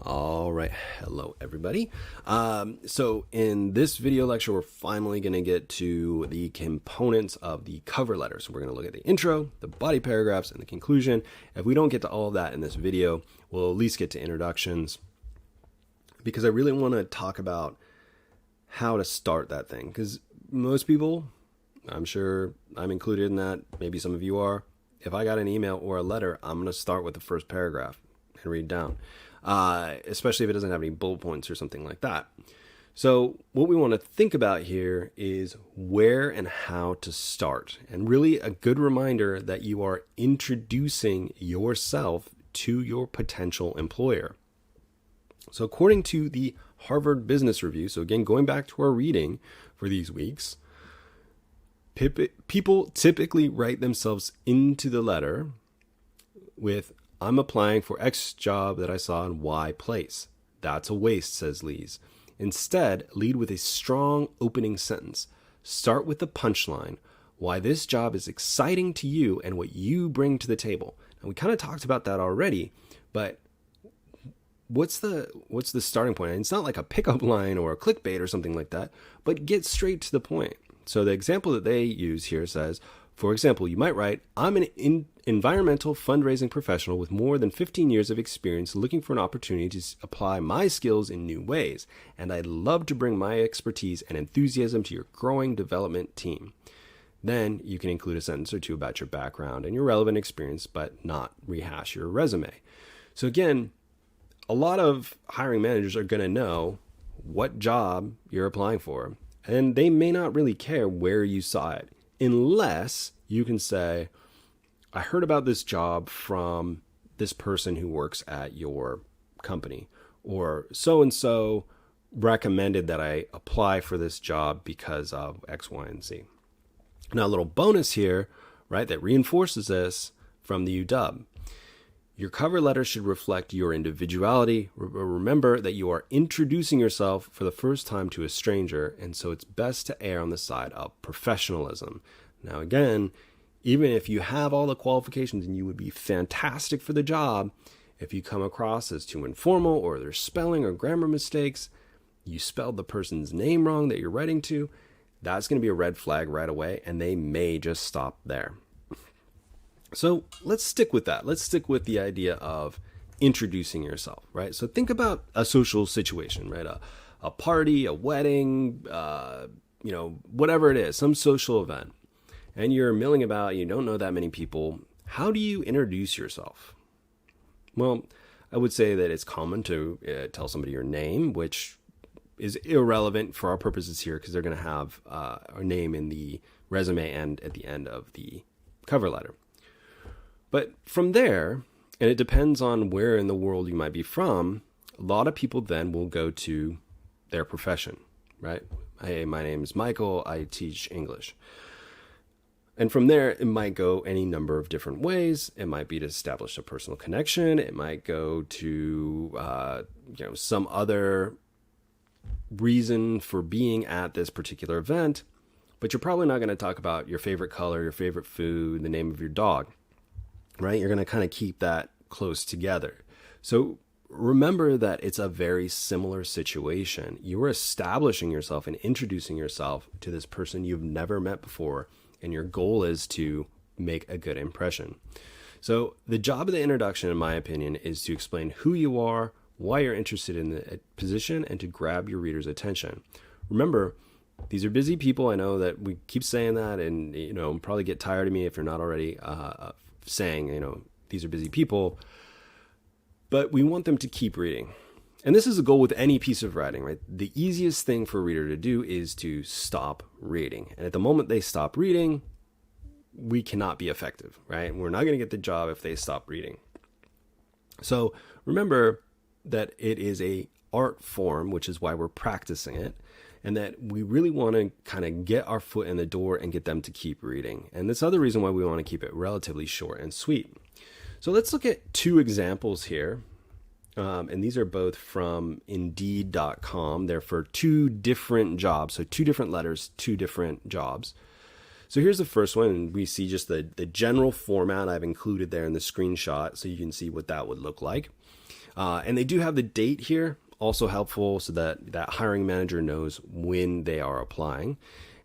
All right. Hello, everybody. So in this video lecture, we're finally going to get to the components of the cover letter. So we're going to look at the intro, the body paragraphs, and the conclusion. If we don't get to all of that in this video, we'll at least get to introductions, because I really want to talk about how to start that thing. Because most people, I'm sure I'm included in that, maybe some of you are, if I got an email or a letter, I'm going to start with the first paragraph and read down. Especially if it doesn't have any bullet points or something like that. So what we want to think about here is where and how to start. And really a good reminder that you are introducing yourself to your potential employer. So according to the Harvard Business Review, so again, going back to our reading for these weeks, people typically write themselves into the letter with, "I'm applying for X job that I saw in Y place." That's a waste, says Lees. Instead, lead with a strong opening sentence. Start with the punchline, why this job is exciting to you and what you bring to the table. And we kind of talked about that already, but what's the starting point? And it's not like a pickup line or a clickbait or something like that, but get straight to the point. So the example that they use here says, for example, you might write, "I'm an environmental fundraising professional with more than 15 years of experience looking for an opportunity to apply my skills in new ways, and I'd love to bring my expertise and enthusiasm to your growing development team." Then you can include a sentence or two about your background and your relevant experience, but not rehash your resume. So again, a lot of hiring managers are going to know what job you're applying for, and they may not really care where you saw it, unless you can say, "I heard about this job from this person who works at your company," or "so-and-so recommended that I apply for this job because of X, Y, and Z." Now, a little bonus here, right, that reinforces this from the UW. Your cover letter should reflect your individuality. Remember that you are introducing yourself for the first time to a stranger, and so it's best to err on the side of professionalism. Now, again, even if you have all the qualifications and you would be fantastic for the job, if you come across as too informal or there's spelling or grammar mistakes, you spelled the person's name wrong that you're writing to, that's going to be a red flag right away, and they may just stop there. So let's stick with that. Let's stick with the idea of introducing yourself, right? So think about a social situation, right? A party, a wedding, whatever it is, some social event. And you're milling about, you don't know that many people. How do you introduce yourself? Well, I would say that it's common to tell somebody your name, which is irrelevant for our purposes here because they're going to have our name in the resume and at the end of the cover letter. But from there, and it depends on where in the world you might be from, a lot of people then will go to their profession, right? "Hey, my name is Michael. I teach English." And from there, it might go any number of different ways. It might be to establish a personal connection. It might go to, some other reason for being at this particular event. But you're probably not going to talk about your favorite color, your favorite food, the name of your dog. Right? You're going to kind of keep that close together. So remember that it's a very similar situation. You are establishing yourself and introducing yourself to this person you've never met before, and your goal is to make a good impression. So the job of the introduction, in my opinion, is to explain who you are, why you're interested in the position, and to grab your reader's attention. Remember, these are busy people. I know that we keep saying that, and probably get tired of me if you're not already saying, these are busy people, but we want them to keep reading. And this is a goal with any piece of writing, right? The easiest thing for a reader to do is to stop reading. And at the moment they stop reading, we cannot be effective, right? We're not going to get the job if they stop reading. So remember that it is a art form, which is why we're practicing it. And that we really want to kind of get our foot in the door and get them to keep reading. And this other reason why we want to keep it relatively short and sweet. So let's look at two examples here. And these are both from Indeed.com. They're for two different jobs. So two different letters, two different jobs. So here's the first one, and we see just the general format I've included there in the screenshot so you can see what that would look like. And they do have the date here, also helpful so that that hiring manager knows when they are applying.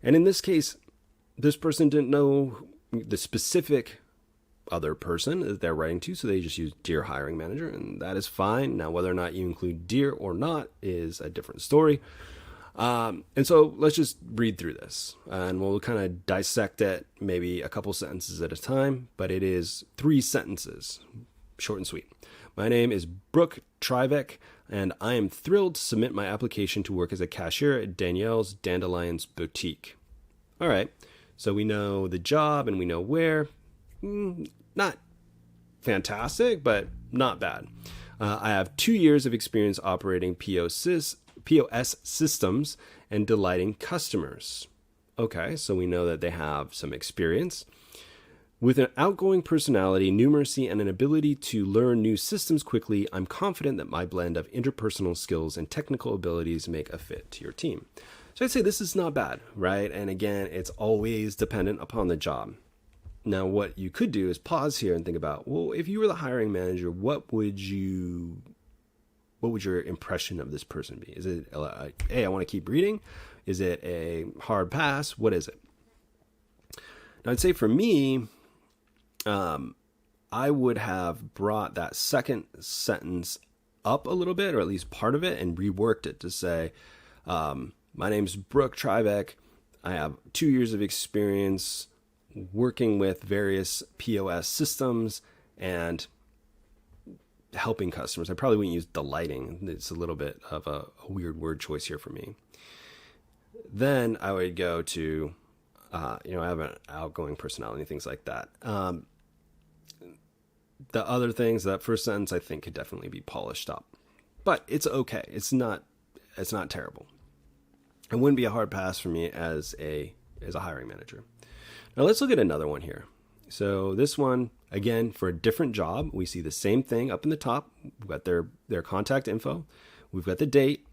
And in this case, this person didn't know the specific other person that they're writing to, so they just use Dear Hiring Manager, and that is fine. Now, whether or not you include dear or not is a different story. And so let's just read through this, and we'll kind of dissect it maybe a couple sentences at a time, but it is 3 sentences, short and sweet. My name is Brooke Tribeck, and I am thrilled to submit my application to work as a cashier at Danielle's Dandelions Boutique. All right, so we know the job and we know where. Not fantastic, but not bad. I have 2 years of experience operating POS systems and delighting customers. Okay, so we know that they have some experience. With an outgoing personality, numeracy, and an ability to learn new systems quickly, I'm confident that my blend of interpersonal skills and technical abilities make a fit to your team. So I'd say this is not bad, right? And again, it's always dependent upon the job. Now, what you could do is pause here and think about, well, if you were the hiring manager, what would your impression of this person be? Is it like, hey, I want to keep reading? Is it a hard pass? What is it? Now, I'd say for me, I would have brought that second sentence up a little bit, or at least part of it, and reworked it to say, my name's Brooke Tribeck. I have 2 years of experience working with various POS systems and helping customers. I probably wouldn't use delighting. It's a little bit of a weird word choice here for me. Then I would go to, I have an outgoing personality, things like that. The other things, that first sentence, I think could definitely be polished up, but it's okay. It's not terrible. It wouldn't be a hard pass for me as a hiring manager. Now let's look at another one here. So this one, again, for a different job, we see the same thing up in the top. We've got their contact info. We've got the date,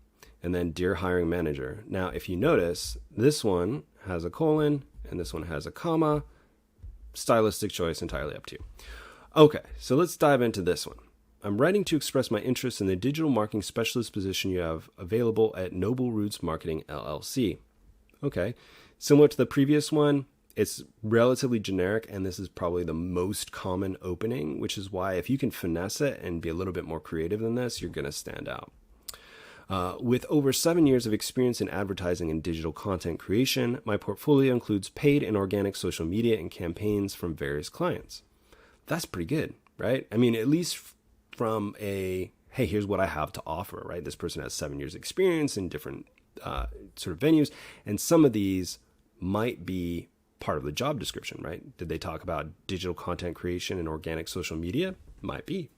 and then Dear Hiring Manager. Now, if you notice, this one has a colon, and this one has a comma. Stylistic choice, entirely up to you. Okay, so let's dive into this one. I'm writing to express my interest in the digital marketing specialist position you have available at Noble Roots Marketing, LLC. Okay, similar to the previous one, it's relatively generic, and this is probably the most common opening, which is why if you can finesse it and be a little bit more creative than this, you're going to stand out. With over 7 years of experience in advertising and digital content creation, my portfolio includes paid and organic social media and campaigns from various clients. That's pretty good, right? I mean, at least from a, hey, here's what I have to offer, right? This person has 7 years experience in different sort of venues, and some of these might be part of the job description, right? Did they talk about digital content creation and organic social media? Might be.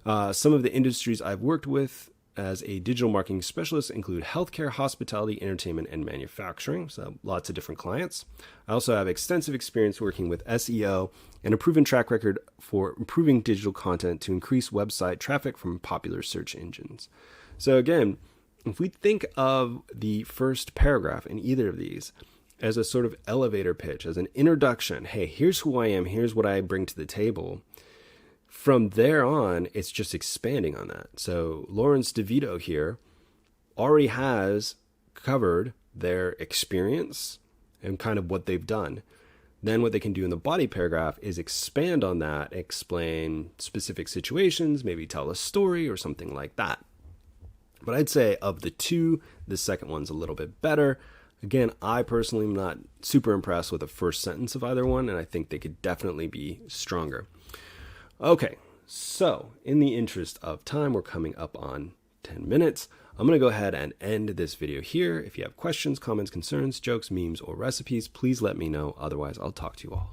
Some of the industries I've worked with as a digital marketing specialist include healthcare, hospitality, entertainment, and manufacturing. So lots of different clients. I also have extensive experience working with SEO and a proven track record for improving digital content to increase website traffic from popular search engines. So again, if we think of the first paragraph in either of these as a sort of elevator pitch, as an introduction, hey, here's who I am, here's what I bring to the table. From there on, it's just expanding on that. So Lawrence DeVito here already has covered their experience and kind of what they've done. Then what they can do in the body paragraph is expand on that, explain specific situations, maybe tell a story or something like that. But I'd say of the two, the second one's a little bit better. Again, I personally am not super impressed with the first sentence of either one, and I think they could definitely be stronger. Okay, so in the interest of time, we're coming up on 10 minutes. I'm going to go ahead and end this video here. If you have questions, comments, concerns, jokes, memes, or recipes, please let me know. Otherwise, I'll talk to you all